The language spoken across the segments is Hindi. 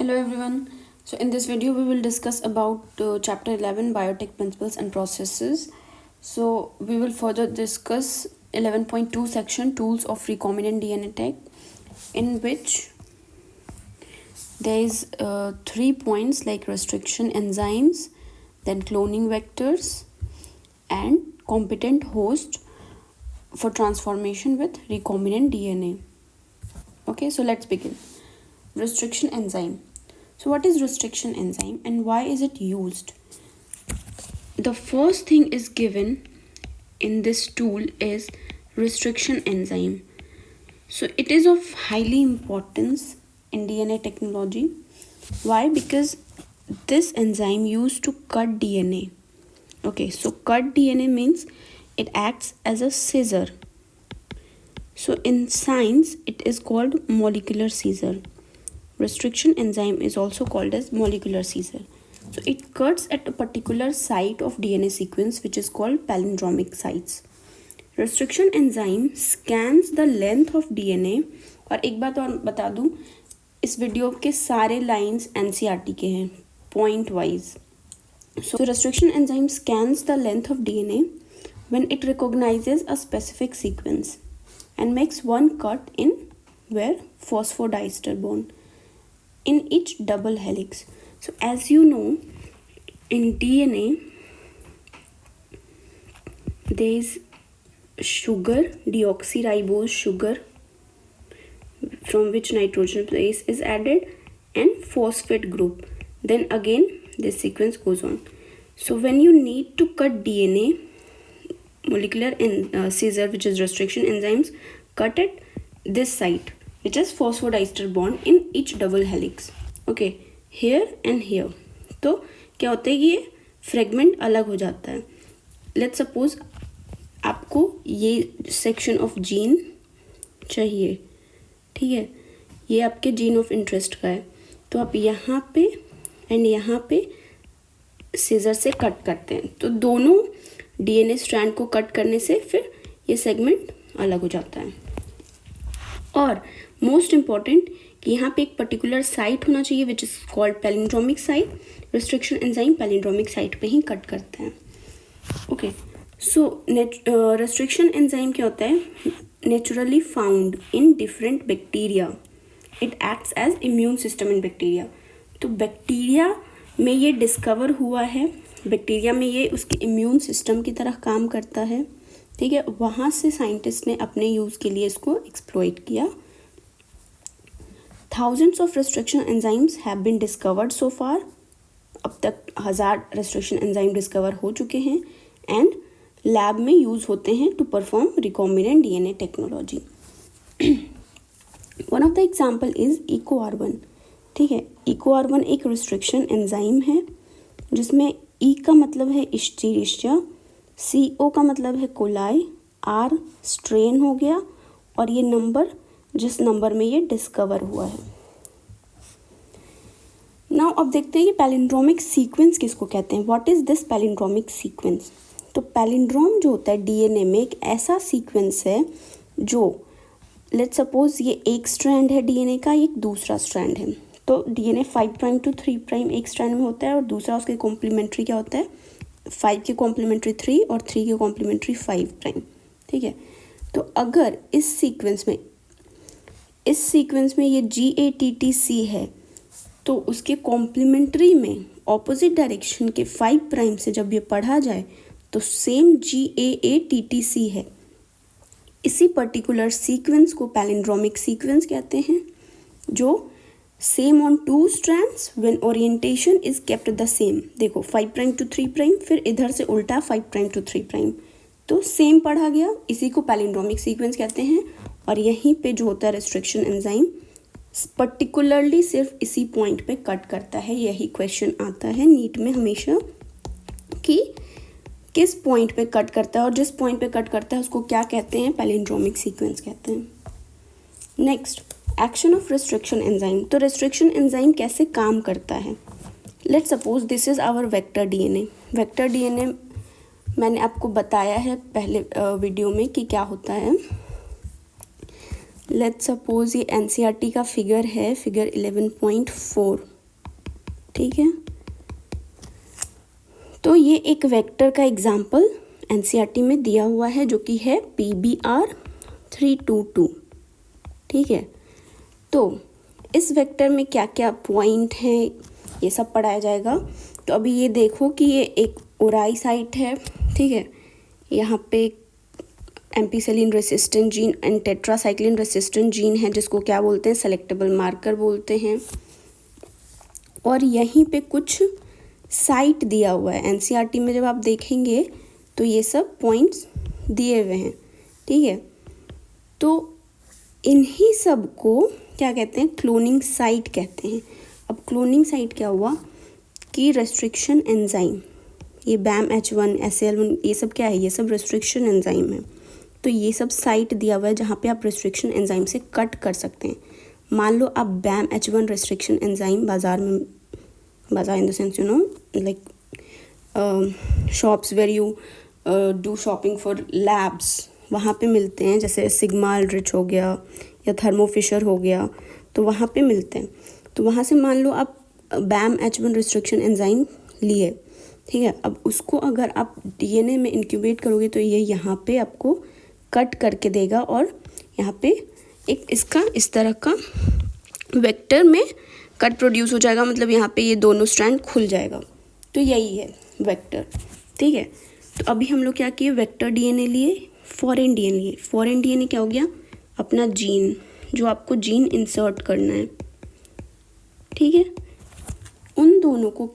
Hello everyone. So in this video we will discuss about chapter 11 biotech principles and processes. So we will further discuss 11.2 section tools of recombinant DNA tech, in which there is 3 points like restriction enzymes, then cloning vectors and competent host for transformation with recombinant DNA. Okay, so let's begin. Restriction enzyme. So what is restriction enzyme and why is it used? The first thing is given in this tool is restriction enzyme. So it is of highly importance in DNA technology. Why? Because this enzyme used to cut DNA. Okay, so cut DNA means it acts as a scissor. So in science it is called molecular scissor. Restriction enzyme is also called as molecular scissor. So it cuts at a particular site of DNA sequence which is called palindromic sites. Restriction enzyme scans the length of DNA. और एक बात और बता दूं, इस वीडियो के सारे लाइंस NCERT के हैं point wise. So restriction enzyme scans the length of DNA when it recognizes a specific sequence and makes one cut in where phosphodiester bond in each double helix. So as you know, in DNA there is sugar, deoxyribose sugar, from which nitrogen base is added, and phosphate group. Then again this sequence goes on. So when you need to cut DNA, molecular scissor, which is restriction enzymes, cut at this site, which is phosphodiester bond in each double helix. Okay, here and here. तो क्या होता है कि ये फ्रेगमेंट अलग हो जाता है. लेट्स सपोज आपको ये सेक्शन ऑफ जीन चाहिए, ठीक है, ये आपके जीन ऑफ इंटरेस्ट का है, तो आप यहाँ पे एंड यहाँ पे सीजर से कट करते हैं. तो दोनों डीएनए स्ट्रैंड को कट करने से फिर ये सेगमेंट अलग हो जाता है. और मोस्ट इम्पॉर्टेंट कि यहाँ पे एक पर्टिकुलर साइट होना चाहिए which is called palindromic site. Restriction enzyme palindromic site पे ही कट करते हैं. ओके, सो रिस्ट्रिक्शन एंजाइम क्या होता है? Naturally found in different bacteria. It acts as immune system in bacteria. तो बैक्टीरिया में ये डिस्कवर हुआ है, बैक्टीरिया में ये उसके इम्यून सिस्टम की तरह काम करता है, ठीक है. वहाँ से साइंटिस्ट ने अपने यूज़ के लिए इसको एक्सप्लॉइट किया. Thousands of restriction enzymes have been discovered so far. अब तक 1000 restriction enzyme discover हो चुके हैं and lab में यूज़ होते हैं to perform recombinant DNA technology. One of the example is EcoR1. ठीक है, EcoR1 एक restriction enzyme है जिसमें E का मतलब है Escherichia, CO का मतलब है कोलाई, R स्ट्रेन हो गया और ये नंबर जिस नंबर में ये डिस्कवर हुआ है. नाउ अब देखते हैं कि पैलिंड्रोमिक सीक्वेंस किसको कहते हैं. What is this palindromic sequence? तो पैलिंड्रोम जो होता है डीएनए में एक ऐसा सीक्वेंस है जो, लेट्स सपोज ये एक स्ट्रैंड है डीएनए का, एक दूसरा स्ट्रैंड है. तो डीएनए 5 प्राइम टू 3 प्राइम एक स्ट्रैंड में होता है और दूसरा उसके कॉम्प्लीमेंट्री क्या होता है, 5 के कॉम्प्लीमेंट्री 3 और 3 के कॉम्प्लीमेंट्री 5 प्राइम. ठीक है, तो अगर इस सीक्वेंस में ये GATTC है तो उसके कॉम्प्लीमेंट्री में ऑपोजिट डायरेक्शन के 5 प्राइम से जब ये पढ़ा जाए तो सेम GAATTC है. इसी पर्टिकुलर सीक्वेंस को पैलिंड्रोमिक सीक्वेंस कहते हैं, जो same on 2 strands when orientation is kept the same. देखो 5 प्राइम टू 3 प्राइम, फिर इधर से उल्टा 5 प्राइम टू 3 प्राइम, तो सेम पढ़ा गया, इसी को पैलिंड्रोमिक सीक्वेंस कहते हैं. और यहीं पे जो होता है रेस्ट्रिक्शन एंजाइम पर्टिकुलरली सिर्फ इसी पॉइंट पे कट करता है. यही क्वेश्चन आता है नीट में हमेशा कि किस पॉइंट पे कट करता है, और जिस पॉइंट पे कट करता है उसको क्या कहते हैं, पैलिंड्रोमिक सीक्वेंस कहते हैं. Next, action of restriction enzyme. तो रेस्ट्रिक्शन एंजाइम कैसे काम करता है? Let's suppose this is our vector DNA. Vector DNA मैंने आपको बताया है पहले वीडियो में कि क्या होता है. लेट्स सपोज ये NCERT का फिगर है, फिगर 11.4. ठीक है। तो ये एक वेक्टर का एग्जाम्पल एनसीईआरटी में दिया हुआ है जो कि है PBR322, ठीक है। तो इस वेक्टर में क्या क्या पॉइंट हैं ये सब पढ़ाया जाएगा। तो अभी ये देखो कि ये एक ओराई साइट है, ठीक है। यहाँ पे ampicillin resistant gene and tetracycline resistant gene है जिसको क्या बोलते हैं, सेलेक्टेबल मार्कर बोलते हैं। और यहीं पे कुछ साइट दिया हुआ है एनसीईआरटी में, जब आप देखेंगे तो ये सब पॉइंट्स दिए हुए हैं, ठीक है। तो इन्हीं सब को क्या कहते हैं, क्लोनिंग साइट कहते हैं। अब क्लोनिंग साइट क्या हुआ कि रेस्ट्रिक्शन एंजाइम, ये BAM-H1 SL1 ये सब क्या है, ये सब रेस्ट्रिक्शन एंजाइम है। तो ये सब साइट दिया हुआ है जहाँ पे आप रेस्ट्रिक्शन एंजाइम से कट कर सकते हैं। मान लो आप BAM-H1 रेस्ट्रिक्शन एंजाइम बाज़ार in the sense like shops where you do shopping for labs, वहाँ पे मिलते हैं, जैसे सिग्मा अल्ट्रिच हो गया या थर्मो फिशर हो गया, तो वहाँ पे मिलते हैं। तो वहाँ से मान लो आप BAM-H1 रेस्ट्रिक्शन एंजाइम लिए, ठीक है। अब उसको अगर आप DNA में इंक्यूबेट करोगे तो ये यहाँ पे आपको कट करके देगा और यहाँ पे एक इसका इस तरह का वेक्टर में कट प्रोड्यूस हो जाएगा, मतलब यहाँ पे ये दोनों स्ट्रैंड खुल जाएगा। तो यही है वेक्टर, ठीक है। तो अभी हम लोग क्या किए, वेक्टर DNA लिए, फॉरेन DNA लिए। फॉरेन DNA क्या हो गया, अपना जीन, जो आपको जीन इंसर्ट करना है, ठीक है। उन दोनों को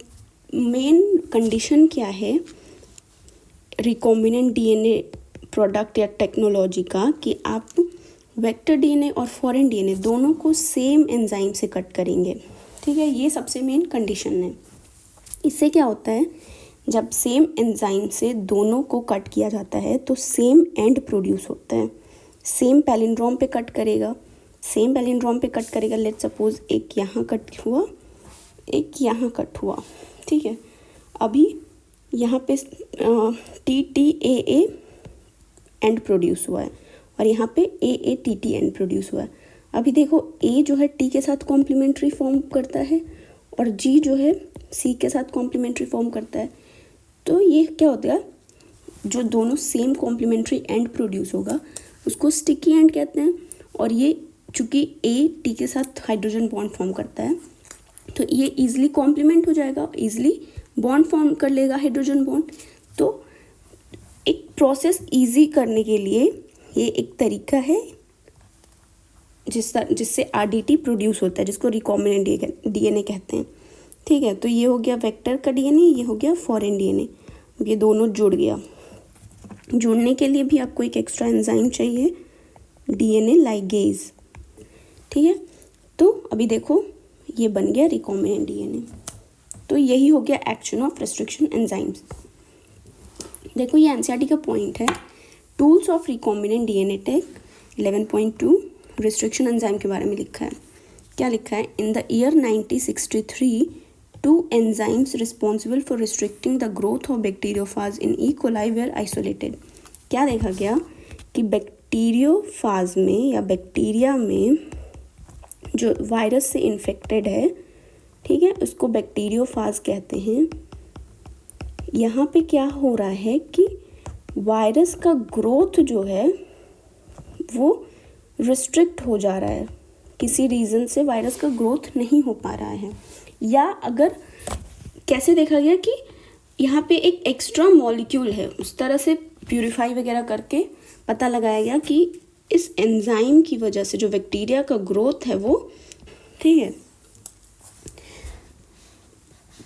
मेन कंडीशन क्या है रिकॉम्बिनेंट DNA प्रोडक्ट या टेक्नोलॉजी का, कि आप वेक्टर DNA और फॉरेन DNA दोनों को सेम एंजाइम से कट करेंगे, ठीक है। ये सबसे मेन कंडीशन है। इससे क्या होता है, जब सेम एंजाइम से दोनों को कट किया जाता है तो सेम एंड प्रोड्यूस होता है। सेम पैलिंड्रोम पे कट करेगा, सेम पैलिंड्रोम पे कट करेगा। लेट सपोज एक यहाँ कट हुआ, एक यहाँ कट हुआ, ठीक है। अभी यहाँ पे TTAA एंड प्रोड्यूस हुआ है और यहाँ पे AATT एंड प्रोड्यूस हुआ है। अभी देखो A जो है T के साथ कॉम्प्लीमेंट्री फॉर्म करता है और G जो है C के साथ कॉम्प्लीमेंट्री फॉर्म करता है। तो ये क्या होता है, जो दोनों सेम कॉम्प्लीमेंट्री एंड प्रोड्यूस होगा उसको स्टिकी एंड कहते हैं। और ये चूँकि A T के साथ हाइड्रोजन बॉन्ड फॉर्म करता है तो ये ईजिली कॉम्प्लीमेंट हो जाएगा, ईजिली बॉन्ड फॉर्म कर लेगा हाइड्रोजन बॉन्ड। तो एक प्रोसेस ईजी करने के लिए ये एक तरीका है जिससे RDT प्रोड्यूस होता है, जिसको रिकॉम्बिनेंट DNA कहते हैं, ठीक है। तो ये हो गया वेक्टर का DNA, ये हो गया फॉरेन DNA, ये दोनों जुड़ गया। जुड़ने के लिए भी आपको एक एक्स्ट्रा एंजाइम चाहिए, DNA लाइगेज, ठीक है। तो अभी देखो ये बन गया रिकॉम्बिनेंट DNA। तो यही हो गया एक्शन ऑफ रेस्ट्रिक्शन एंजाइम्स। देखो ये एनसीईआरटी का पॉइंट है, tools of recombinant DNA tech 11.2 restriction enzyme के बारे में लिखा है। क्या लिखा है, in the year 1963 2 enzymes responsible for restricting the growth of bacteriophage in E. coli were isolated। क्या देखा गया कि बैक्टीरियोफाज में या बैक्टीरिया में जो वायरस से इन्फेक्टेड है, ठीक है, उसको बैक्टीरियोफाज कहते हैं। यहाँ पे क्या हो रहा है कि वायरस का ग्रोथ जो है वो रिस्ट्रिक्ट हो जा रहा है, किसी रीज़न से वायरस का ग्रोथ नहीं हो पा रहा है। या अगर कैसे देखा गया कि यहाँ पे एक एक्स्ट्रा मॉलिक्यूल है, उस तरह से प्यूरिफाई वगैरह करके पता लगाया गया कि इस एंजाइम की वजह से जो बैक्टीरिया का ग्रोथ है वो, ठीक है।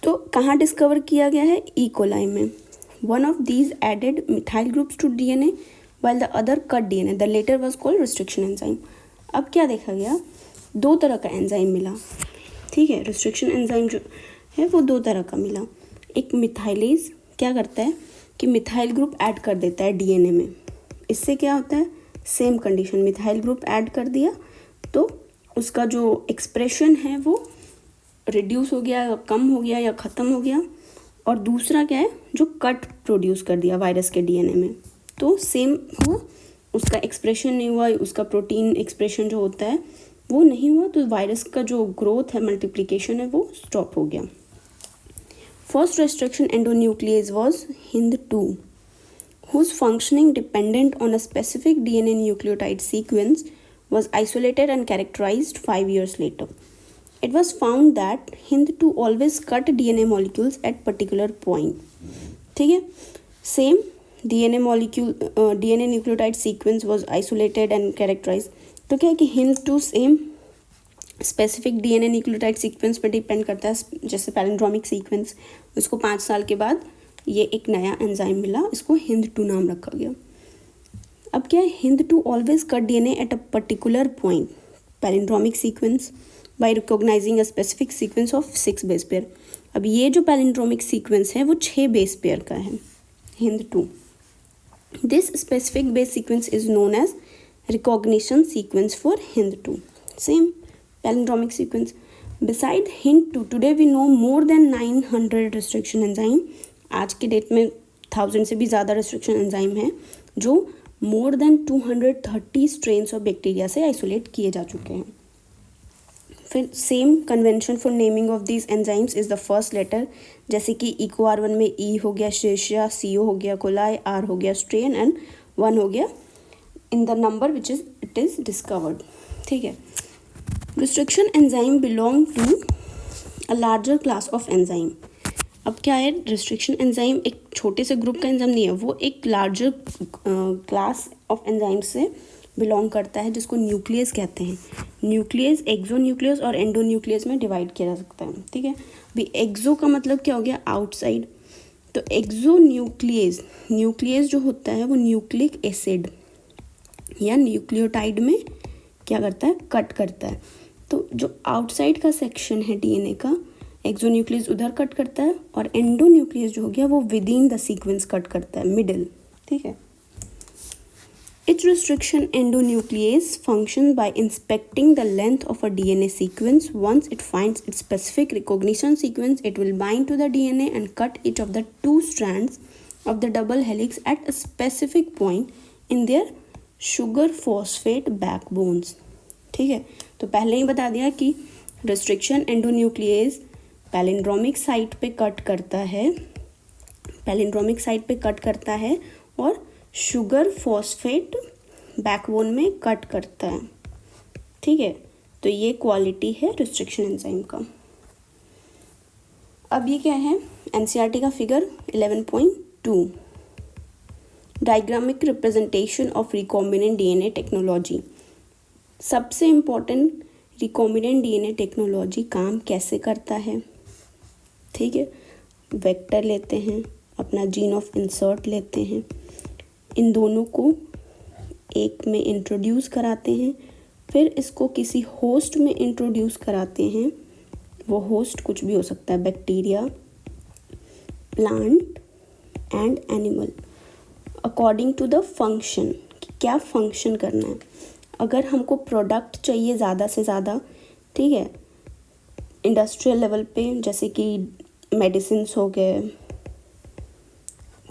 तो कहाँ डिस्कवर किया गया है, ई कोलाई में। One of these added methyl groups to DNA while the other cut DNA, the later was called restriction enzyme। अब क्या देखा गया, 2 तरह का एंजाइम मिला, ठीक है। रिस्ट्रिक्शन एंजाइम जो है वो 2 तरह का मिला। एक मिथाइलेज क्या करता है कि मिथाइल ग्रुप ऐड कर देता है DNA में। इससे क्या होता है, same condition, methyl group add कर दिया तो उसका जो एक्सप्रेशन है वो रिड्यूस हो गया, कम हो गया या ख़त्म हो गया। और दूसरा क्या है, जो कट प्रोड्यूस कर दिया वायरस के DNA में, तो सेम हुआ, उसका एक्सप्रेशन नहीं हुआ, उसका प्रोटीन एक्सप्रेशन जो होता है वो नहीं हुआ, तो वायरस का जो ग्रोथ है, मल्टीप्लिकेशन है, वो स्टॉप हो गया। First restriction endonuclease was HIND2, whose functioning dependent on a specific DNA nucleotide sequence was isolated and characterized 5 years later. It was found that HIND2 always cut DNA molecules at particular point. ठीक है, same DNA nucleotide sequence was isolated and characterized. तो क्या है कि HIND2 same specific DNA nucleotide sequence पर डिपेंड करता है, जैसे पैलिंड्रोमिक सीक्वेंस. उसको 5 साल के बाद ये एक नया एंजाइम मिला, इसको HIND2 नाम रखा गया. अब क्या है, HIND2 always cut DNA at a particular point palindromic sequence by recognizing a specific sequence of 6 base pair. अब ये जो पैलिंड्रोमिक सीक्वेंस है वो 6 बेस पेयर का है HIND2. This specific base sequence is known as recognition sequence for HIND2. Same palindromic sequence. Beside HIND2, today we know more than 900 restriction enzyme. आज के डेट में 1000 से भी ज़्यादा restriction enzyme हैं जो more than 230 strains of bacteria से isolate किए जा चुके हैं. फिर same convention for naming of these enzymes is the first letter, जैसे कि EcoR1 में E हो गया Escherichia, CO हो गया coli, R हो गया strain and 1 हो गया in the number which is it is discovered. ठीक है. Restriction enzyme belong to a larger class of enzyme. अब क्या है, restriction enzyme एक छोटे से ग्रुप का एंजाइम नहीं है, वो एक लार्जर क्लास ऑफ एंजाइम से बिलोंग करता है जिसको न्यूक्लियस कहते हैं. न्यूक्लियस एक्सोन्यूक्लियस और एंडोन्यूक्लियस में डिवाइड किया जा सकता है. ठीक है, अभी एक्सो का मतलब क्या हो गया, आउटसाइड. तो एक्सोन्यूक्लियस, न्यूक्लियस जो होता है वो न्यूक्लिक एसिड या न्यूक्लियोटाइड में क्या करता है, कट करता है. तो जो आउटसाइड का सेक्शन है डीएनए का, एक्सोन्यूक्लियस उधर कट करता है और एंडोन्यूक्लियस जो हो गया वो with in the sequence cut करता है, मिडिल. ठीक है. Each restriction endonuclease functions by inspecting the length of a DNA sequence. Once it finds its specific recognition sequence, it will bind to the DNA and cut each of the 2 strands of the double helix at a specific point in their sugar phosphate backbones. ठीक है, तो पहले ही बता दिया कि restriction endonuclease पैलिंड्रोमिक साइट पे कट करता है और शुगर फॉस्फेट बैकबोन में कट करता है. ठीक है, तो ये क्वालिटी है रिस्ट्रिक्शन एंजाइम का. अब ये क्या है, एनसीईआरटी का figure 11.2 diagrammatic representation of recombinant DNA technology. सबसे इम्पोर्टेंट, रिकॉम्बिनेंट डीएनए टेक्नोलॉजी काम कैसे करता है. ठीक है, वेक्टर लेते हैं, अपना जीन ऑफ इंसर्ट लेते हैं, इन दोनों को एक में इंट्रोड्यूस कराते हैं, फिर इसको किसी होस्ट में इंट्रोड्यूस कराते हैं. वो होस्ट कुछ भी हो सकता है, bacteria, plant and animal, according to the function, क्या फंक्शन करना है. अगर हमको प्रोडक्ट चाहिए ज़्यादा से ज़्यादा, ठीक है, इंडस्ट्रियल लेवल पे, जैसे कि मेडिसिन्स हो गए,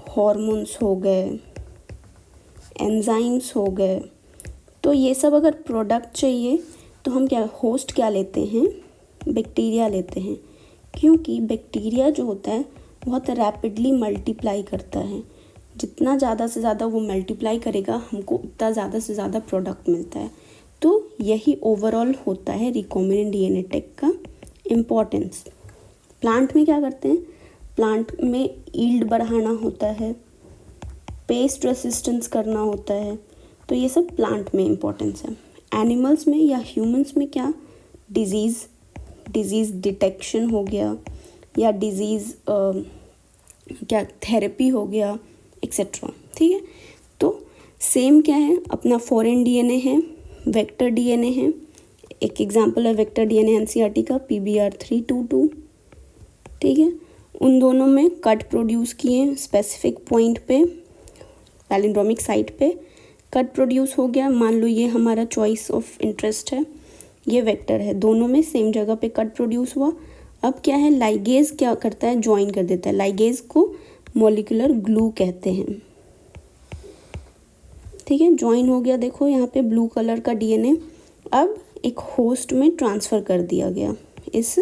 हॉर्मोन्स हो गए, एंजाइम्स हो गए, तो ये सब अगर प्रोडक्ट चाहिए तो हम क्या होस्ट क्या लेते हैं, बैक्टीरिया लेते हैं. क्योंकि बैक्टीरिया जो होता है बहुत रैपिडली मल्टीप्लाई करता है. जितना ज़्यादा से ज़्यादा वो मल्टीप्लाई करेगा हमको उतना ज़्यादा से ज़्यादा प्रोडक्ट मिलता है. तो यही ओवरऑल होता है रिकॉम्बिनेंट डीएनए टेक का इम्पोर्टेंस. प्लांट में क्या करते हैं, प्लांट में ईल्ड बढ़ाना होता है, पेस्ट रेसिस्टेंस करना होता है, तो ये सब प्लांट में इम्पोर्टेंस है. एनिमल्स में या ह्यूमंस में क्या, डिजीज़ डिटेक्शन हो गया या डिजीज़ क्या थेरेपी हो गया एक्सेट्रा. ठीक है, तो सेम क्या है, अपना फॉरेन डीएनए है, वेक्टर डीएनए है. एक एग्जांपल है वेक्टर डीएनए एनसीईआरटी का PBR322. ठीक है, उन दोनों में कट प्रोड्यूस किए स्पेसिफिक पॉइंट पे, पैलिंड्रोमिक साइट पे कट प्रोड्यूस हो गया. मान लो ये हमारा चॉइस ऑफ इंटरेस्ट है, ये वेक्टर है, दोनों में सेम जगह पे कट प्रोड्यूस हुआ. अब क्या है, लाइगेज क्या करता है, ज्वाइन कर देता है. लाइगेज को मॉलिक्यूलर ग्लू कहते हैं. ठीक है, ज्वाइन हो गया, देखो यहाँ पे ब्लू कलर का डीएनए अब एक होस्ट में ट्रांसफ़र कर दिया गया. इस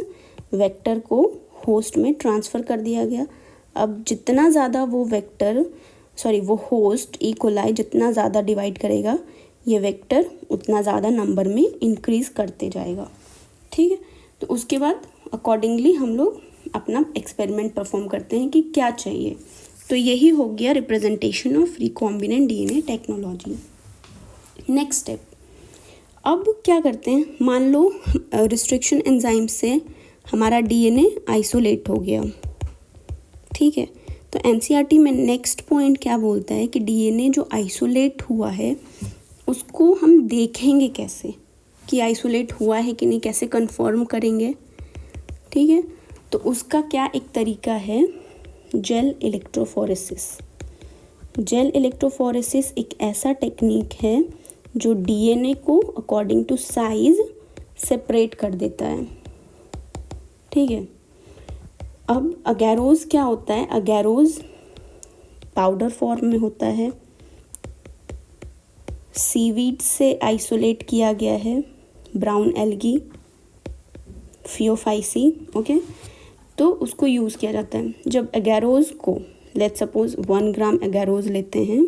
वेक्टर को होस्ट में ट्रांसफ़र कर दिया गया। अब जितना ज़्यादा वो वो होस्ट कोलाई जितना ज़्यादा डिवाइड करेगा, ये वेक्टर उतना ज़्यादा नंबर में इंक्रीज़ करते जाएगा। ठीक है, तो उसके बाद अकॉर्डिंगली हम लोग अपना एक्सपेरिमेंट परफॉर्म करते हैं कि क्या चाहिए। तो यही हो गया representation of recombinant DNA technology. Next step, अब क्या करते हैं, मान लो रिस्ट्रिक्शन एंजाइम से हमारा डीएनए आइसोलेट हो गया। ठीक है, तो एनसीईआरटी में नेक्स्ट पॉइंट क्या बोलता है कि डीएनए जो आइसोलेट हुआ है उसको हम देखेंगे कैसे कि आइसोलेट हुआ है कि नहीं, कैसे कंफर्म करेंगे। ठीक है, तो उसका क्या एक तरीका है, जेल इलेक्ट्रोफोरेसिस। जेल इलेक्ट्रोफोरेसिस एक ऐसा टेक्निक है जो डीएनए को अकॉर्डिंग टू साइज सेपरेट कर देता है। ठीक है, अब अगैरोज क्या होता है, अगैरोज पाउडर फॉर्म में होता है, सीवीड से आइसोलेट किया गया है, ब्राउन एल्गी, फियोफाइसी। ओके, तो उसको यूज़ किया जाता है। जब एगैरोज को लेट्स सपोज 1 ग्राम एगैरोज लेते हैं,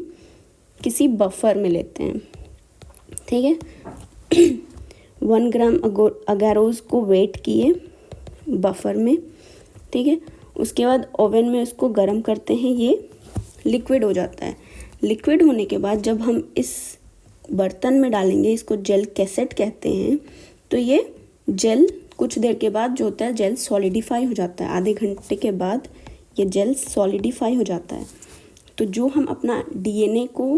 किसी बफर में लेते हैं। ठीक है 1 ग्राम एगैरोज को वेट किए बफर में। ठीक है, उसके बाद ओवन में उसको गर्म करते हैं, ये लिक्विड हो जाता है। लिक्विड होने के बाद जब हम इस बर्तन में डालेंगे, इसको जेल कैसेट कहते हैं, तो ये जेल कुछ देर के बाद जो होता है जेल सॉलिडिफाई हो जाता है। आधे घंटे के बाद ये जेल सॉलिडिफाई हो जाता है। तो जो हम अपना डीएनए को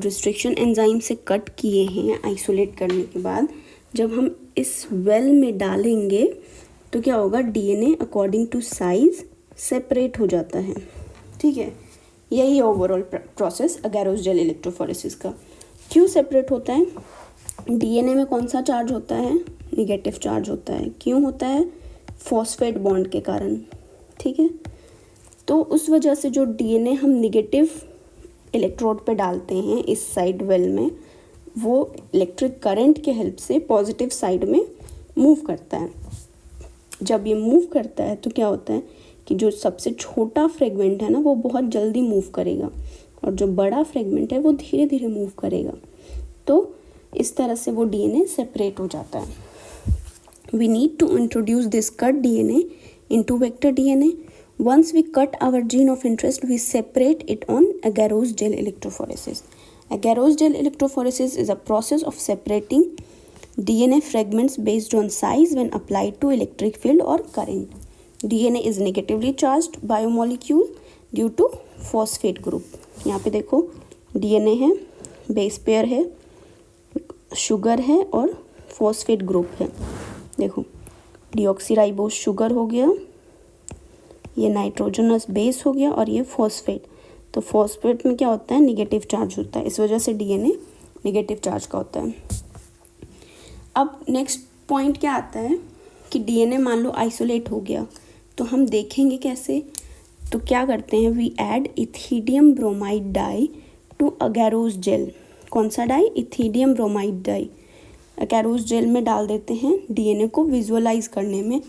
रिस्ट्रिक्शन एंजाइम से कट किए हैं आइसोलेट करने के बाद, जब हम इस वेल में डालेंगे तो क्या होगा, DNA according to size separate हो जाता है। ठीक है, यही overall process agarose gel electrophoresis का। क्यों सेपरेट होता है, डीएनए में कौन सा चार्ज होता है, निगेटिव चार्ज होता है। क्यों होता है, फॉस्फेट बॉन्ड के कारण। ठीक है, तो उस वजह से जो डीएनए हम निगेटिव इलेक्ट्रोड पे डालते हैं इस साइड वेल में, वो इलेक्ट्रिक करंट के हेल्प से पॉजिटिव साइड में मूव करता है। जब ये मूव करता है तो क्या होता है कि जो सबसे छोटा फ्रेगमेंट है ना, वो बहुत जल्दी मूव करेगा, और जो बड़ा फ्रेगमेंट है वो धीरे धीरे मूव करेगा। तो इस तरह से वो डीएनए सेपरेट हो जाता है। We need to introduce this cut DNA into vector DNA. Once we cut our gene of interest, we separate it on agarose gel electrophoresis. Agarose gel electrophoresis is a process of separating DNA fragments based on size when applied to electric field or current. DNA is negatively charged biomolecule due to phosphate group. यहाँ पे देखो DNA है, बेस पेयर है, शुगर है और फॉस्फेट ग्रुप है। देखो डीऑक्सीराइबोस शुगर हो गया, ये नाइट्रोजनस बेस हो गया, और ये फॉस्फेट। तो फॉस्फेट में क्या होता है, निगेटिव चार्ज होता है, इस वजह से डीएनए निगेटिव चार्ज का होता है। अब नेक्स्ट पॉइंट क्या आता है कि डीएनए मान लो आइसोलेट हो गया, तो हम देखेंगे कैसे। तो क्या करते हैं, we add ethidium bromide dye to agarose gel. कौन सा dye, ethidium bromide dye agarose gel में डाल देते हैं डीएनए को विजुअलाइज करने में।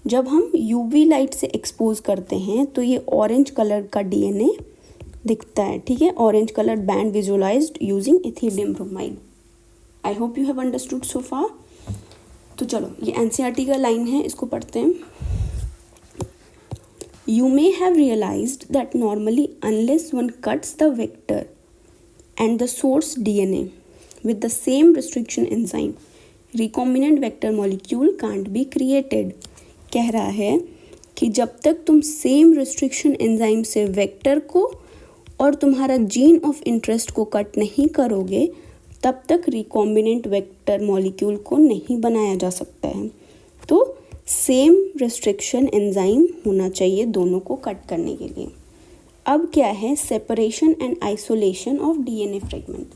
जब हम यूवी लाइट से एक्सपोज करते हैं तो ये ऑरेंज कलर का डीएनए दिखता है। ठीक है, orange colour band visualized using ethidium bromide. I hope you have understood so far. तो चलो ये एनसीईआरटी का लाइन है, इसको पढ़ते हैं। You may have realized that normally unless one cuts the vector and the source DNA with the same restriction enzyme, recombinant vector molecule can't be created. कह रहा है कि जब तक तुम सेम रिस्ट्रिक्शन एंजाइम से वेक्टर को और तुम्हारा जीन ऑफ इंटरेस्ट को कट नहीं करोगे, तब तक रिकॉम्बिनेंट वेक्टर मॉलिक्यूल को नहीं बनाया जा सकता है। तो सेम रिस्ट्रिक्शन एंजाइम होना चाहिए दोनों को कट करने के लिए। अब क्या है, separation and isolation of DNA fragment.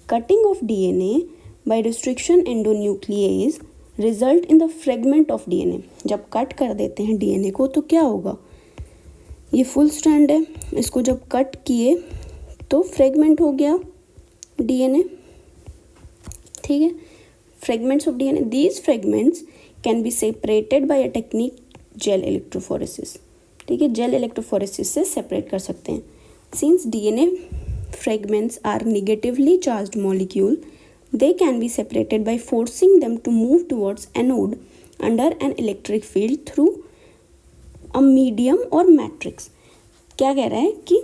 Cutting of DNA by restriction endonuclease result in the fragment of DNA. जब कट कर देते हैं डीएनए को तो क्या होगा, ये फुल स्ट्रैंड है, इसको जब कट किए तो फ्रेगमेंट हो गया डीएनए। ठीक है, fragments of DNA, these fragments can be separated by a technique gel electrophoresis, ठीक है, जेल इलेक्ट्रोफोरेसिस से सेपरेट कर सकते हैं. Since DNA fragments are negatively charged molecule, they can be separated by forcing them to move towards anode under an electric field through a medium or matrix. क्या कह रहा है कि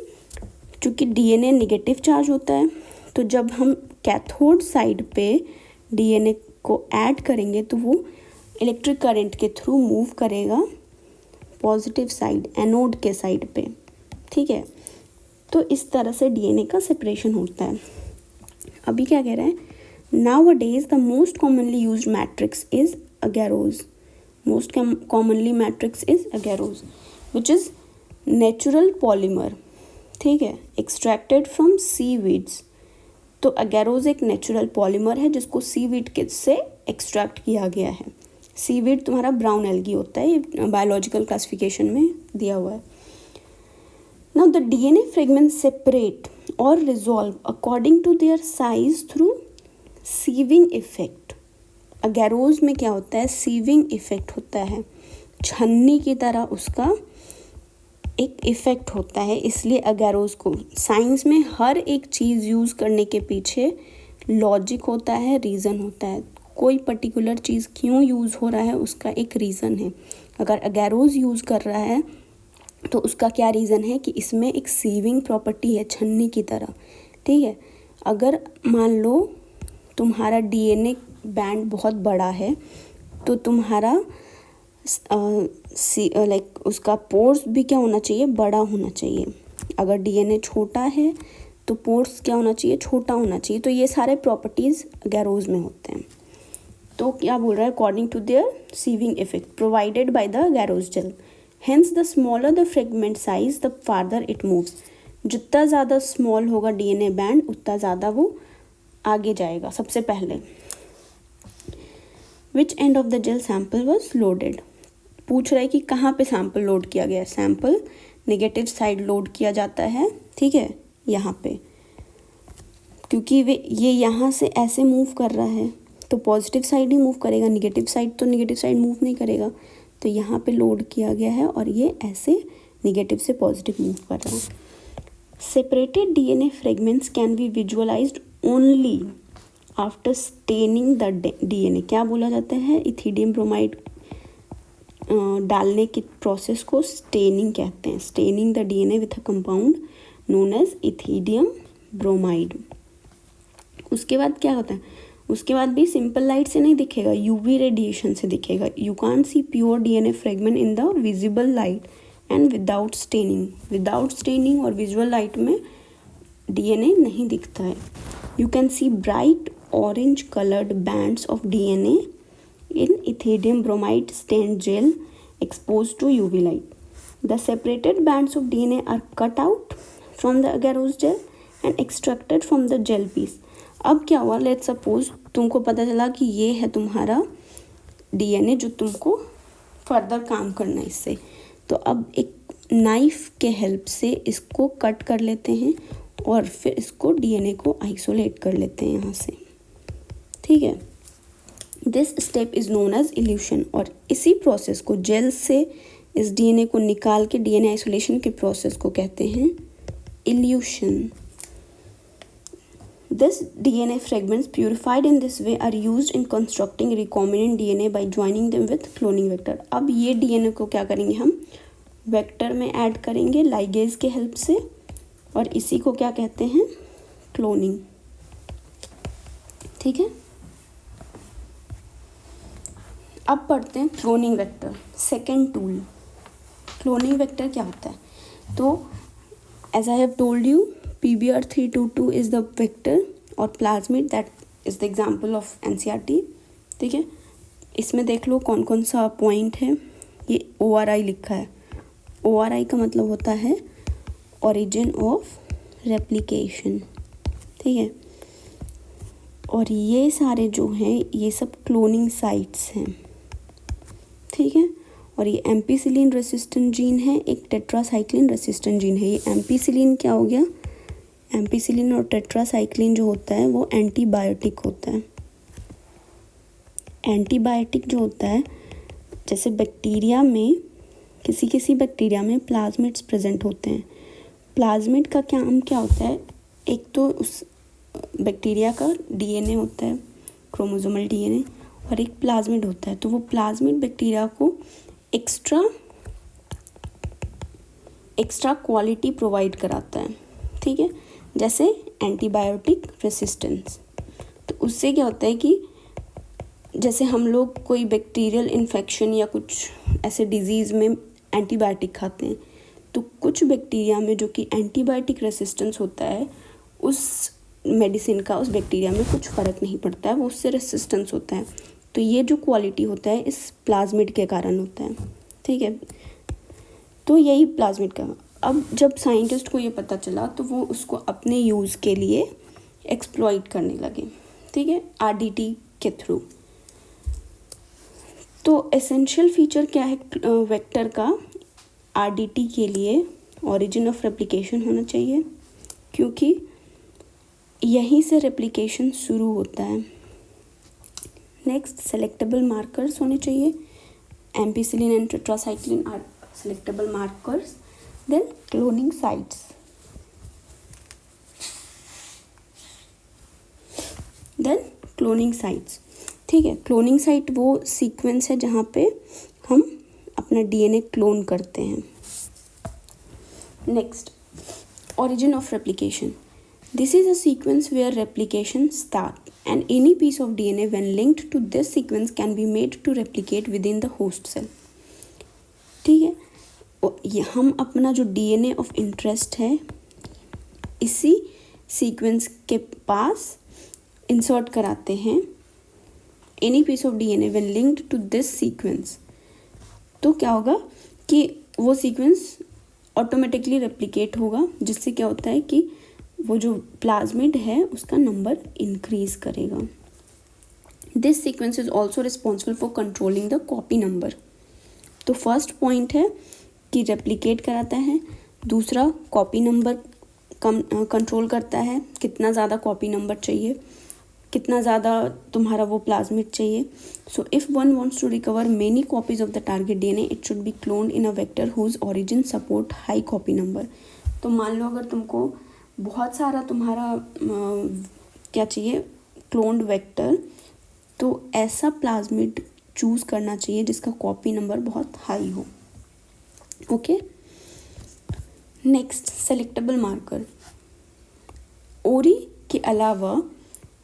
चूँकि डीएनए नेगेटिव चार्ज होता है, तो जब हम कैथोड साइड पे डीएनए को ऐड करेंगे तो वो इलेक्ट्रिक करंट के थ्रू मूव करेगा पॉजिटिव साइड, एनोड के साइड पे, ठीक है. तो इस तरह से डीएनए का सेपरेशन होता है. अभी क्या कह रहा है, nowadays the most commonly used matrix is agarose. Most commonly matrix is agarose, which is natural polymer, ठीक है, extracted from seaweeds. तो agarose एक नेचुरल पॉलीमर है जिसको सीवीड के से एक्सट्रैक्ट किया गया है. सीवीड तुम्हारा ब्राउन एल्गी होता है, ये बायोलॉजिकल क्लासिफिकेशन में दिया हुआ है. Now the DNA fragments separate or resolve according to their size through sieving effect. Agarose में क्या होता है, सीविंग इफेक्ट होता है, छन्नी की तरह उसका एक इफेक्ट होता है. इसलिए अगैरोज को साइंस में हर एक चीज़ यूज़ करने के पीछे लॉजिक होता है, रीज़न होता है. कोई पर्टिकुलर चीज़ क्यों यूज़ हो रहा है उसका एक रीज़न है. अगर अगैरोज यूज़ कर रहा है तो उसका क्या रीज़न है कि इसमें एक सीविंग प्रॉपर्टी है, छन्नी की तरह, ठीक है. अगर मान लो तुम्हारा डीएनए बैंड बहुत बड़ा है तो तुम्हारा लाइक उसका पोर्स भी क्या होना चाहिए, बड़ा होना चाहिए. अगर डीएनए छोटा है तो पोर्स क्या होना चाहिए, छोटा होना चाहिए. तो ये सारे प्रॉपर्टीज़ अगैरोज में होते हैं. तो क्या बोल रहा है, according to their sieving effect provided by the agarose gel, hence the smaller the fragment size the farther it moves. जितना ज़्यादा स्मॉल होगा डीएनए बैंड उतना ज़्यादा वो आगे जाएगा. सबसे पहले which end of the gel sample was loaded. पूछ रहा है कि कहाँ पे सैम्पल लोड किया गया. सैम्पल नेगेटिव साइड लोड किया जाता है, ठीक है, यहाँ पे, क्योंकि ये यहाँ से ऐसे मूव कर रहा है तो पॉजिटिव साइड ही मूव करेगा, नेगेटिव साइड तो नेगेटिव साइड मूव नहीं करेगा. तो यहाँ पे लोड किया गया है और ये ऐसे नेगेटिव से पॉजिटिव मूव कर रहा है. Separated DNA fragments can be visualised only after staining the DNA. क्या बोला जाता है, इथिडियम ब्रोमाइड डालने की प्रोसेस को स्टेनिंग कहते हैं. Staining the DNA with a compound known as ethidium bromide. उसके बाद क्या होता है, उसके बाद भी सिंपल लाइट से नहीं दिखेगा, यूवी रेडिएशन से दिखेगा. You can't see pure DNA fragment in the visible light and without staining. Without staining और विजुअल लाइट में डीएनए नहीं दिखता है. You can see bright orange coloured bands of DNA in ethidium bromide stained gel exposed to UV light. The separated bands of DNA are cut out from the agarose gel and extracted from the gel piece. अब क्या हुआ, लेट्स सपोज तुमको पता चला कि ये है तुम्हारा डीएनए जो तुमको फर्दर काम करना है इससे. तो अब एक नाइफ के हेल्प से इसको कट कर लेते हैं और फिर इसको डीएनए को आइसोलेट कर लेते हैं यहाँ से, ठीक है. This step is known as elution. और इसी प्रोसेस को, जेल से इस डीएनए को निकाल के डीएनए आइसोलेशन के प्रोसेस को कहते हैं elution. This DNA fragments purified in this way are used in constructing recombinant DNA by joining them with cloning vector. अब ये डीएनए को क्या करेंगे, हम वेक्टर में ऐड करेंगे लाइगेज के हेल्प से, और इसी को क्या कहते हैं, क्लोनिंग, ठीक है. अब पढ़ते हैं cloning vector, second tool. Cloning vector क्या होता है, तो as I have told you PBr322 is the vector और plasmid that is the example of NCERT, ठीक है. इसमें देख लो कौन कौन सा पॉइंट है. ये ORI लिखा है. ORI का मतलब होता है ओरिजिन ऑफ रेप्लिकेशन, ठीक है. और ये सारे जो हैं ये सब क्लोनिंग साइट्स हैं, ठीक है. और ये एम्पीसिलिन रेसिस्टेंट जीन है, एक टेट्रासाइक्लिन रेसिस्टेंट जीन है. ये एम्पीसिलिन क्या हो गया, एम्पीसिलिन और टेट्रासाइक्लिन जो होता है वो एंटीबायोटिक होता है. एंटीबायोटिक जो होता है, जैसे बैक्टीरिया में किसी किसी बैक्टीरिया में प्लाज्मिड्स प्रेजेंट होते हैं। प्लाज्मिड का काम क्या होता है, एक तो उस बैक्टीरिया का डीएनए होता है, क्रोमोसोमल डीएनए, और एक प्लाज्मिड होता है। तो वो प्लाज्मिड बैक्टीरिया को एक्स्ट्रा क्वालिटी प्रोवाइड कराता है, ठीक है, जैसे एंटीबायोटिक रेसिस्टेंस। तो उससे क्या होता है कि जैसे हम लोग कोई बैक्टीरियल इन्फेक्शन या कुछ ऐसे डिजीज़ में एंटीबायोटिक खाते हैं, तो कुछ बैक्टीरिया में जो कि एंटीबायोटिक रेसिस्टेंस होता है, उस मेडिसिन का उस बैक्टीरिया में कुछ फ़र्क नहीं पड़ता है, वो उससे रेसिस्टेंस होता है। तो ये जो क्वालिटी होता है इस प्लाज्मिड के कारण होता है, ठीक है। तो यही प्लाज्मिड का। अब जब साइंटिस्ट को ये पता चला तो वो उसको अपने यूज़ के लिए एक्सप्लॉइट करने लगे, ठीक है, आरडीटी के थ्रू। तो एसेंशियल फीचर क्या है वेक्टर का, आरडीटी के लिए ओरिजिन ऑफ रेप्लिकेशन होना चाहिए, क्योंकि यहीं से रेप्लिकेशन शुरू होता है। नेक्स्ट, सेलेक्टेबल मार्कर्स होने चाहिए, ampicillin and tetracycline are selectable markers. Then cloning sites, ठीक है। क्लोनिंग साइट वो सीक्वेंस है जहाँ पे हम अपना डीएनए क्लोन करते हैं। Next, origin of replication. This is a sequence where replication starts, and any piece of DNA when linked to this sequence can be made to replicate within the host cell. ठीक है, ये हम अपना जो DNA ऑफ इंटरेस्ट है इसी सीक्वेंस के पास इंसर्ट कराते हैं। Any piece of DNA when linked to this sequence, तो क्या होगा कि वो सीक्वेंस ऑटोमेटिकली रेप्लिकेट होगा, जिससे क्या होता है कि वो जो प्लाज्मिड है उसका नंबर इंक्रीज करेगा। This sequence is also responsible for controlling the copy number. तो फर्स्ट पॉइंट है कि रेप्लिकेट कराता है, दूसरा कॉपी नंबर कंट्रोल करता है, कितना ज़्यादा कॉपी नंबर चाहिए, कितना ज़्यादा तुम्हारा वो प्लाज्मिड चाहिए। So if one wants to recover many copies of the target DNA it should be cloned in a vector whose origin support high copy number. तो मान लो अगर तुमको बहुत सारा तुम्हारा क्या चाहिए, क्लोन्ड वेक्टर, तो ऐसा प्लाज्मिड चूज़ करना चाहिए जिसका कॉपी नंबर बहुत हाई हो। Okay, next, selectable marker. ओरी के अलावा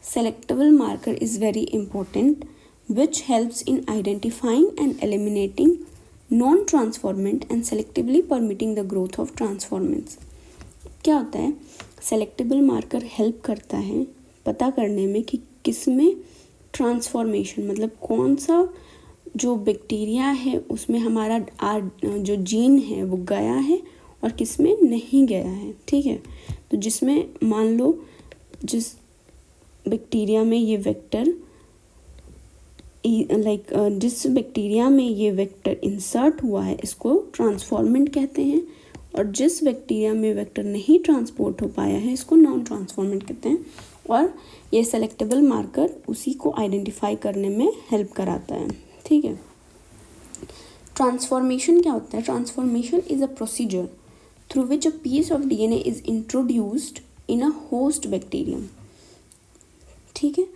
selectable marker is very important, which helps in identifying and eliminating non-transformant and selectively permitting the growth of transformants. क्या होता है, selectable marker help करता है पता करने में कि किस में ट्रांसफॉर्मेशन, मतलब कौन सा जो बैक्टीरिया है उसमें हमारा जो जीन है वो गया है और किस में नहीं गया है, ठीक है। तो जिसमें मान लो जिस बैक्टीरिया में ये वेक्टर जिस बैक्टीरिया में ये वेक्टर इंसर्ट हुआ है इसको ट्रांसफॉर्मेंट कहते हैं, और जिस बैक्टीरिया में वेक्टर नहीं ट्रांसपोर्ट हो पाया है इसको नॉन ट्रांसफॉर्मेंट कहते हैं। और ये सेलेक्टेबल मार्कर उसी को आइडेंटिफाई करने में हेल्प कराता है, ठीक है। ट्रांसफॉर्मेशन क्या होता है, transformation is a procedure through which a piece of DNA is introduced in a host bacterium, ठीक है।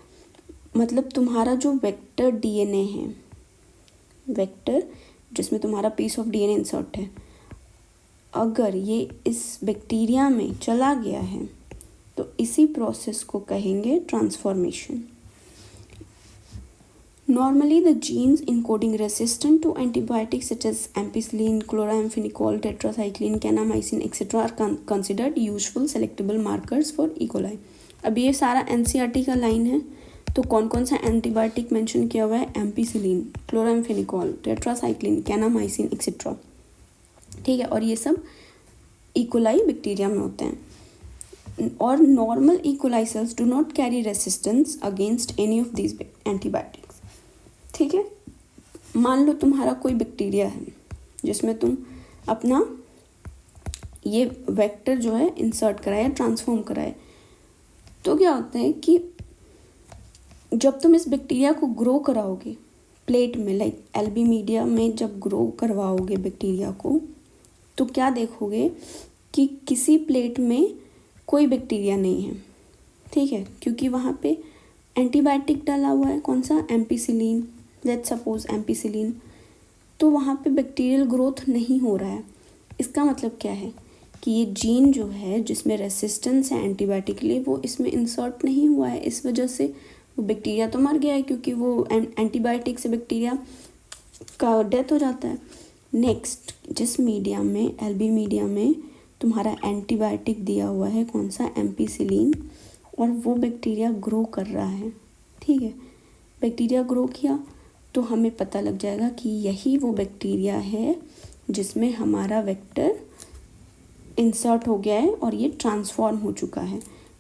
मतलब तुम्हारा जो वेक्टर डीएनए है, वेक्टर जिसमें तुम्हारा पीस ऑफ डीएनए इंसर्ट है, अगर ये इस बैक्टीरिया में चला गया है तो इसी प्रोसेस को कहेंगे transformation. Normally, the genes encoding resistant to antibiotics such as ampicillin, chloramphenicol, tetracycline, kanamycin, etc. are considered useful selectable markers for E. coli. अब ये सारा NCERT का लाइन है, तो कौन कौन सा एंटीबायोटिक मेंशन किया हुआ है, ampicillin, chloramphenicol, tetracycline, kanamycin etcetera, ठीक है। और ये सब ई कोलाई बैक्टीरिया में होते हैं, और normal E coli sales do not carry resistance against any of these antibiotics, ठीक है। मान लो तुम्हारा कोई बैक्टीरिया है जिसमें तुम अपना ये वेक्टर जो है इंसर्ट कराए, ट्रांसफॉर्म कराए, तो क्या होता है कि जब तुम इस बैक्टीरिया को ग्रो कराओगे प्लेट में लाइक एलबी मीडिया में जब ग्रो करवाओगे बैक्टीरिया को, तो क्या देखोगे कि किसी प्लेट में कोई बैक्टीरिया नहीं है, ठीक है, क्योंकि वहाँ पे एंटीबायोटिक डाला हुआ है, कौन सा, एम्पिसिलिन, लेट्स सपोज एम्पिसिलिन, तो वहाँ पे बैक्टीरियल ग्रोथ नहीं हो रहा है। इसका मतलब क्या है कि ये जीन जो है जिसमें रेसिस्टेंस है एंटीबायोटिक के लिए, वो इसमें इंसर्ट नहीं हुआ है। इस वजह से वो बैक्टीरिया तो मर गया है, क्योंकि वो एंटीबायोटिक से बैक्टीरिया का डेथ हो जाता है। नेक्स्ट, जिस मीडिया में, एलबी मीडिया में तुम्हारा एंटीबायोटिक दिया हुआ है, कौन सा, एम्पिसिलिन, और वो बैक्टीरिया ग्रो कर रहा है, ठीक है, बैक्टीरिया ग्रो किया तो हमें पता लग जाएगा कि यही वो बैक्टीरिया है जिसमें हमारा वेक्टर इंसर्ट हो गया है और ये ट्रांसफॉर्म हो चुका है।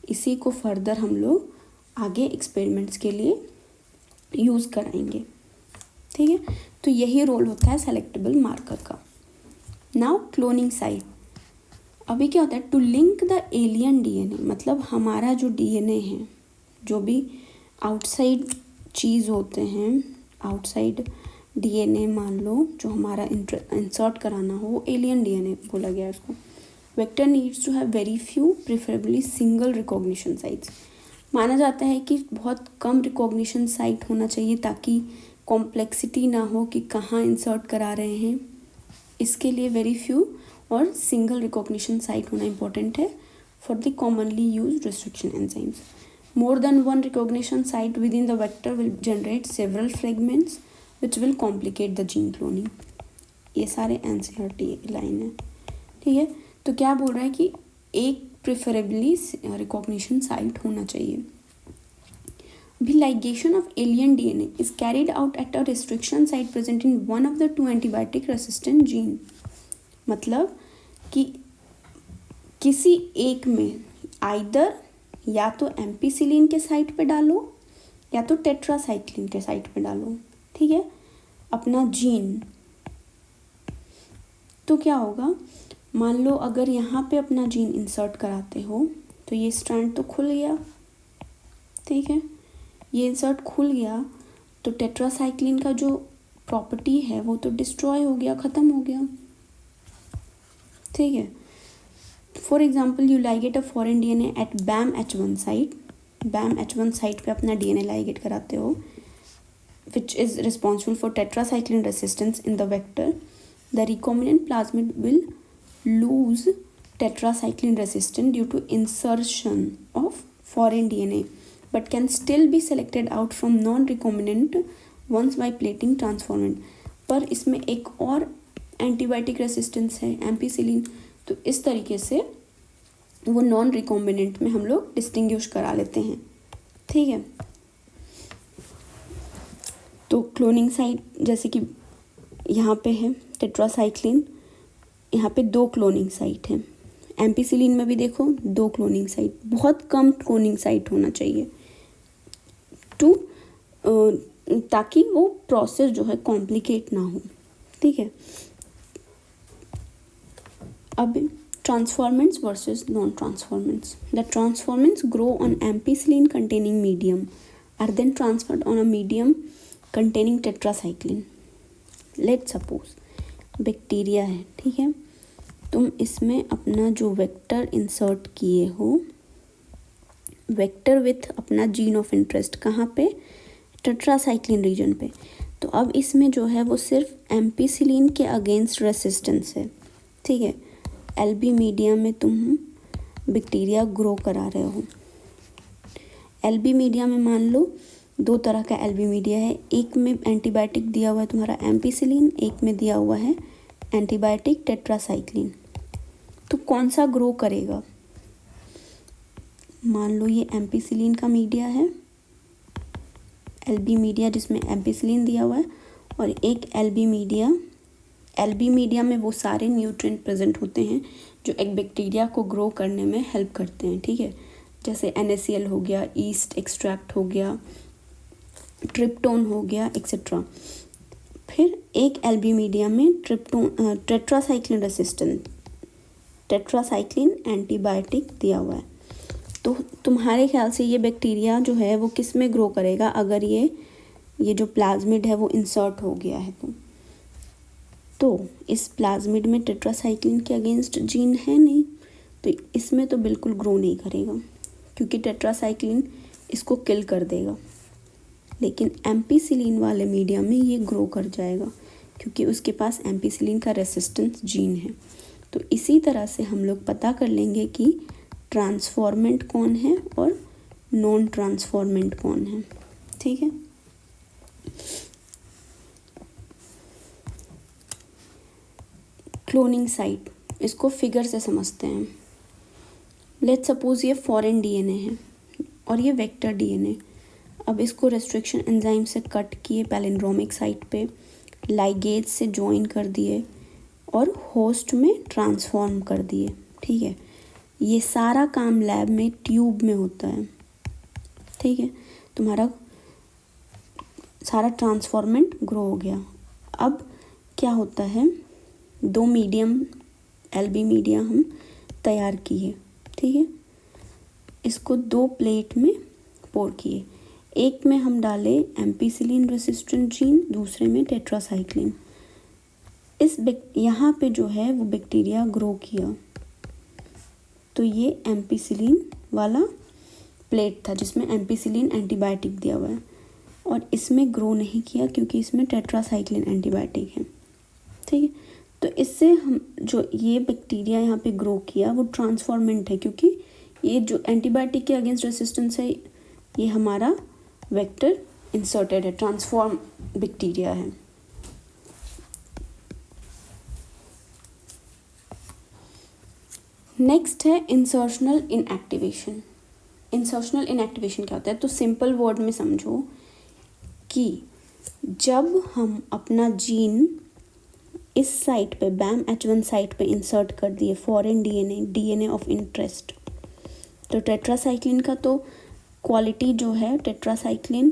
इसी को फर्दर हम लोग आगे एक्सपेरिमेंट्स के लिए यूज़ कराएंगे, ठीक है। तो यही रोल होता है सेलेक्टेबल मार्कर का। Now cloning site. अभी क्या होता है, to link the alien DNA, मतलब हमारा जो डीएनए है, जो भी आउटसाइड चीज़ होते हैं, आउटसाइड डीएनए मान लो जो हमारा इंसर्ट कराना हो, वो एलियन डीएनए बोला गया है उसको। Vector needs to have very few, preferably single recognition sites. माना जाता है कि बहुत कम रिकॉग्निशन साइट होना चाहिए ताकि कॉम्प्लेक्सिटी ना हो कि कहाँ इंसर्ट करा रहे हैं। इसके लिए वेरी फ्यू और सिंगल रिकॉग्निशन साइट होना इम्पोर्टेंट है for the commonly use restriction enzymes. More than one recognition site within the vector will generate several fragments which will complicate the gene cloning. ये सारे NCERT लाइन है, ठीक है। तो क्या बोल रहा है कि एक प्रिफरेबली रिकॉग्निशन साइट होना चाहिए। अभी ligation of alien DNA is carried out at a restriction site present in one of the two antibiotic resistant gene। मतलब कि किसी एक में आइदर या तो एम्पिसिलिन के साइट पे डालो या तो टेट्रासाइक्लिन के साइट पे डालो, ठीक है, अपना जीन। तो क्या होगा, मान लो अगर यहाँ पे अपना जीन इंसर्ट कराते हो तो ये स्ट्रैंड तो खुल गया, ठीक है, ये इंसर्ट खुल गया तो टेट्रासाइक्लिन का जो प्रॉपर्टी है वो तो डिस्ट्रॉय हो गया, ख़त्म हो गया, ठीक है। For example you ligate a foreign DNA at Bam H1 site, Bam H1 site पे अपना डीएनए लाइगेट कराते हो which is responsible for tetracycline resistance in the vector. The recombinant plasmid will lose tetracycline resistant due to insertion of foreign DNA but can still be selected out from non-recombinant ones by plating transformant। पर इसमें एक और एंटीबायोटिक रेसिस्टेंस है एम्पिसिलिन, तो इस तरीके से वो नॉन रिकॉम्बिनेंट में हम लोग डिस्टिंग्विश करा लेते हैं, ठीक है। तो क्लोनिंग साइट जैसे कि यहाँ पे है टेट्रासाइक्लिन, यहाँ पे 2 क्लोनिंग साइट है। एम्पिसिलिन में भी देखो 2 क्लोनिंग साइट, बहुत कम क्लोनिंग साइट होना चाहिए ताकि वो प्रोसेस जो है कॉम्प्लिकेट ना हो, ठीक है। अब transformants versus non-transformants. The transformants grow on ampicillin containing medium are then transferred on a medium containing tetracycline. Let's suppose bacteria है, ठीक है, तुम इसमें अपना जो वेक्टर इंसर्ट किए हो, वेक्टर विथ अपना जीन ऑफ इंटरेस्ट कहाँ पे, टेट्रासाइक्लिन रीजन पे। तो अब इसमें जो है वो सिर्फ एम्पिसिलिन के अगेंस्ट रेसिस्टेंस है, ठीक है। एलबी मीडिया में तुम बैक्टीरिया ग्रो करा रहे हो। एलबी मीडिया में मान लो 2 तरह का एलबी मीडिया है, एक में एंटीबायोटिक दिया हुआ है तुम्हारा एम्पिसिलिन, एक में दिया हुआ है एंटीबायोटिक टेट्रासाइक्लिन। तो कौन सा ग्रो करेगा, मान लो ये एम्पिसिलिन का मीडिया है, एलबी मीडिया जिसमें एम्पिसिलिन दिया हुआ है, और एक एलबी मीडिया में वो सारे न्यूट्रिएंट प्रेजेंट होते हैं जो एक बैक्टीरिया को ग्रो करने में हेल्प करते हैं, ठीक है, जैसे NaCl हो गया, ईस्ट एक्सट्रैक्ट हो गया, ट्रिप्टोन हो गया, एक्सेट्रा। फिर एक एलबी मीडिया में टेट्रासाइक्लिन रेसिस्टेंट, टेट्रासाइक्लिन एंटीबायोटिक दिया हुआ है। तो तुम्हारे ख्याल से ये बैक्टीरिया जो है वो किस में ग्रो करेगा, अगर ये ये जो प्लाज्मिड है वो इंसर्ट हो गया है तो इस प्लाज्मिड में टेट्रासाइक्लिन के अगेंस्ट जीन है नहीं, तो इसमें तो बिल्कुल ग्रो नहीं करेगा क्योंकि टेट्रासाइक्लिन इसको किल कर देगा। लेकिन एम्पीसिलिन वाले मीडियम में ये ग्रो कर जाएगा क्योंकि उसके पास एम्पीसिलिन का रेसिस्टेंस जीन है। तो इसी तरह से हम लोग पता कर लेंगे कि ट्रांसफॉर्मेंट कौन है और नॉन ट्रांसफॉर्मेंट कौन है। ठीक है, क्लोनिंग साइट, इसको फिगर से समझते हैं। लेट्स सपोज ये फॉरेन डीएनए है और ये वेक्टर डीएनए। अब इसको रेस्ट्रिक्शन एंजाइम से कट किए पैलिंड्रोमिक साइट पे, लाइगेज से ज्वाइन कर दिए और होस्ट में ट्रांसफॉर्म कर दिए। ठीक है, ये सारा काम लैब में ट्यूब में होता है। ठीक है, तुम्हारा सारा ट्रांसफॉर्मेंट ग्रो हो गया। अब क्या होता है, 2 मीडियम एलबी मीडिया हम तैयार किए। ठीक है, इसको 2 प्लेट में पोर किए। एक में हम डाले एम्पीसिलिन रेसिस्टेंट जीन, दूसरे में टेट्रासाइक्लिन। यहाँ पे जो है वो बैक्टीरिया ग्रो किया, तो ये एम्पीसिलिन वाला प्लेट था जिसमें एम्पीसिलिन एंटीबायोटिक दिया हुआ है, और इसमें ग्रो नहीं किया क्योंकि इसमें टेट्रासाइक्लिन एंटीबायोटिक है। ठीक है, तो इससे हम जो ये बैक्टीरिया यहाँ पे ग्रो किया वो ट्रांसफॉर्मेंट है क्योंकि ये जो एंटीबायोटिक के अगेंस्ट रेसिस्टेंस है ये हमारा वेक्टर इंसर्टेड है, ट्रांसफॉर्म बैक्टीरिया है। नेक्स्ट है इंसर्शनल इनएक्टिवेशन। इंसर्शनल इनएक्टिवेशन क्या होता है, तो सिंपल वर्ड में समझो कि जब हम अपना जीन इस साइट पे BAMH1 साइट पे इंसर्ट कर दिए, फॉरेन डीएनए ऑफ इंटरेस्ट, तो टेट्रासाइक्लिन का तो क्वालिटी जो है टेट्रासाइक्लिन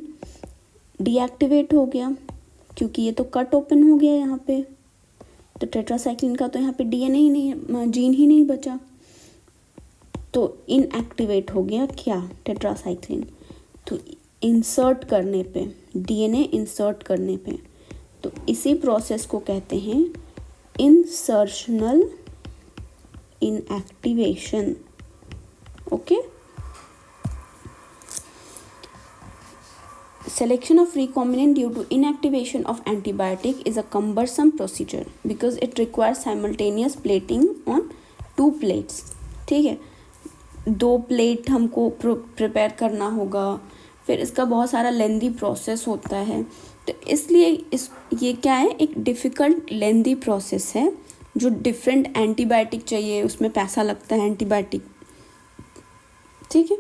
डीएक्टिवेट हो गया क्योंकि ये तो कट ओपन हो गया यहाँ पे, तो टेट्रासाइक्लिन का तो यहाँ पे डीएनए ही नहीं, जीन ही नहीं बचा, तो इनएक्टिवेट हो गया क्या, टेट्रासाइक्लिन। तो इंसर्ट करने पे, डीएनए इंसर्ट करने पे, तो इसी प्रोसेस को कहते हैं insertional inactivation. Okay, selection of recombinant due to inactivation of antibiotic is a cumbersome procedure because it requires simultaneous plating on 2 plates. ठीक है, 2 प्लेट हमको प्रिपेयर करना होगा, फिर इसका बहुत सारा लेंदी प्रोसेस होता है, तो इसलिए ये क्या है, एक डिफ़िकल्ट लेंदी प्रोसेस है जो डिफरेंट एंटीबायोटिक चाहिए, उसमें पैसा लगता है एंटीबायोटिक। ठीक है,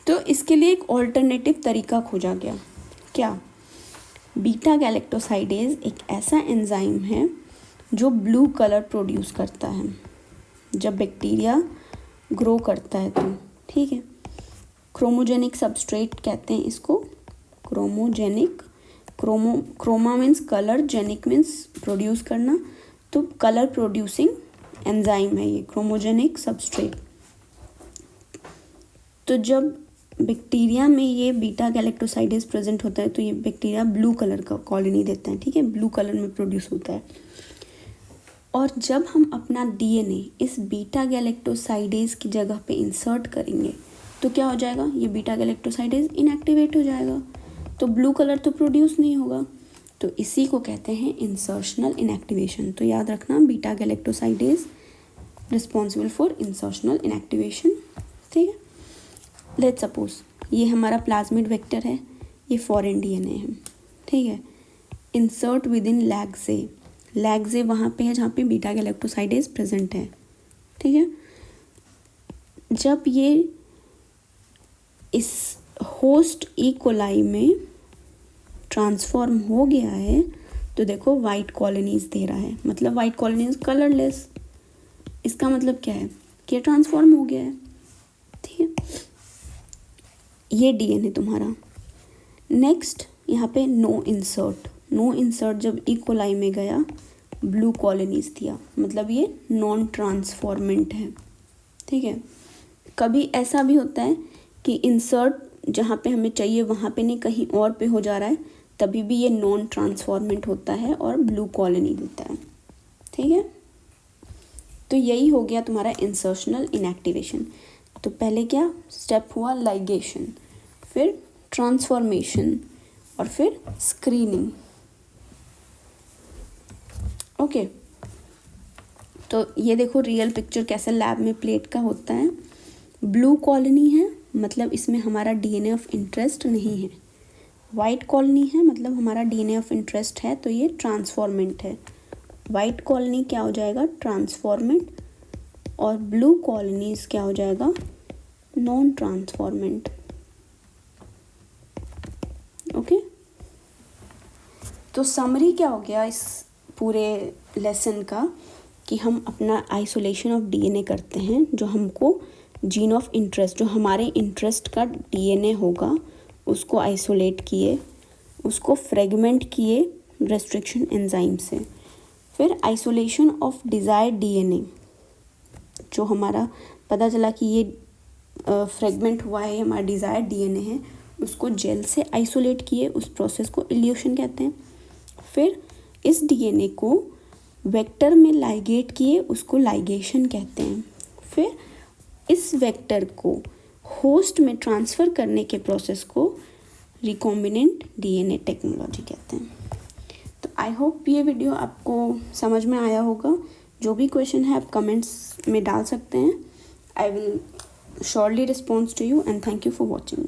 तो इसके लिए एक ऑल्टरनेटिव तरीका खोजा गया। क्या, बीटा गैलेक्टोसाइडेज एक ऐसा एंजाइम है जो ब्लू कलर प्रोड्यूस करता है जब बैक्टीरिया ग्रो करता है तो। ठीक है, क्रोमोजेनिक सबस्ट्रेट कहते हैं इसको, chromogenic, chroma means colour, genic means produce करना, तो कलर प्रोड्यूसिंग एंजाइम है ये क्रोमोजेनिक सबस्ट्रेट। तो जब बैक्टीरिया में ये बीटा गैलेक्टोसाइडेज प्रेजेंट होता है तो ये बैक्टीरिया ब्लू कलर का कॉलोनी देता है। ठीक है, ब्लू कलर में प्रोड्यूस होता है, और जब हम अपना डीएनए इस बीटा गैलेक्टोसाइडेज की जगह पे इंसर्ट करेंगे तो क्या हो जाएगा, ये बीटा गैलेक्टोसाइडेज इनएक्टिवेट हो जाएगा, तो ब्लू कलर तो प्रोड्यूस नहीं होगा, तो इसी को कहते हैं इंसर्शनल इनएक्टिवेशन। तो याद रखना, beta galactosidase responsible for insertional inactivation. ठीक है, लेट्स सपोज ये हमारा प्लाज्मिड वेक्टर है, ये फॉरेन डीएनए है। ठीक है, इंसर्ट विद इन लैग जे वहाँ पे है जहाँ पे बीटा गैलेक्टोसाइडेज प्रेजेंट है। ठीक है, जब ये इस होस्ट ई कोलाई में ट्रांसफॉर्म हो गया है तो देखो वाइट कॉलोनीज दे रहा है, मतलब वाइट कॉलोनीज कलरलेस, इसका मतलब क्या है कि ट्रांसफॉर्म हो गया है। ठीक है, ये डीएनए तुम्हारा। नेक्स्ट यहाँ पे नो इंसर्ट जब ई कोलाई में गया, ब्लू कॉलोनीज दिया, मतलब ये नॉन ट्रांसफॉर्मेंट है। ठीक है, कभी ऐसा भी होता है कि इंसर्ट जहाँ पे हमें चाहिए वहाँ पे नहीं, कहीं और पे हो जा रहा है, तभी भी ये नॉन ट्रांसफॉर्मेंट होता है और ब्लू कॉलोनी देता है। ठीक है, तो यही हो गया तुम्हारा इंसर्शनल इनएक्टिवेशन। तो पहले क्या स्टेप हुआ, लाइगेशन, फिर ट्रांसफॉर्मेशन और फिर स्क्रीनिंग। ओके, तो ये देखो रियल पिक्चर कैसे लैब में प्लेट का होता है। ब्लू कॉलोनी है मतलब इसमें हमारा डीएनए ऑफ इंटरेस्ट नहीं है। वाइट कॉलोनी है मतलब हमारा डीएनए ऑफ इंटरेस्ट है, तो ये ट्रांसफॉर्मेंट है। वाइट कॉलोनी क्या हो जाएगा, ट्रांसफॉर्मेंट, और ब्लू कॉलोनीज क्या हो जाएगा, नॉन ट्रांसफॉर्मेंट। ओके, तो समरी क्या हो गया इस पूरे लेसन का कि हम अपना आइसोलेशन ऑफ डीएनए करते हैं, जो हमको जीन ऑफ इंटरेस्ट, जो हमारे इंटरेस्ट का डीएनए होगा उसको आइसोलेट किए, उसको फ्रेगमेंट किए रेस्ट्रिक्शन एंजाइम से। फिर आइसोलेशन ऑफ डिज़ायर्ड डीएनए, जो हमारा पता चला कि ये फ्रेगमेंट हुआ है, हमारा डिज़ायर्ड डीएनए है, उसको जेल से आइसोलेट किए, उस प्रोसेस को इल्यूशन कहते हैं। फिर इस डीएनए को वेक्टर में लाइगेट किए, उसको लाइगेशन कहते हैं। फिर इस वेक्टर को होस्ट में ट्रांसफ़र करने के प्रोसेस को रिकॉम्बिनेंट डीएनए टेक्नोलॉजी कहते हैं। तो आई होप ये वीडियो आपको समझ में आया होगा। जो भी क्वेश्चन है आप कमेंट्स में डाल सकते हैं। I will surely response to you and thank you for watching.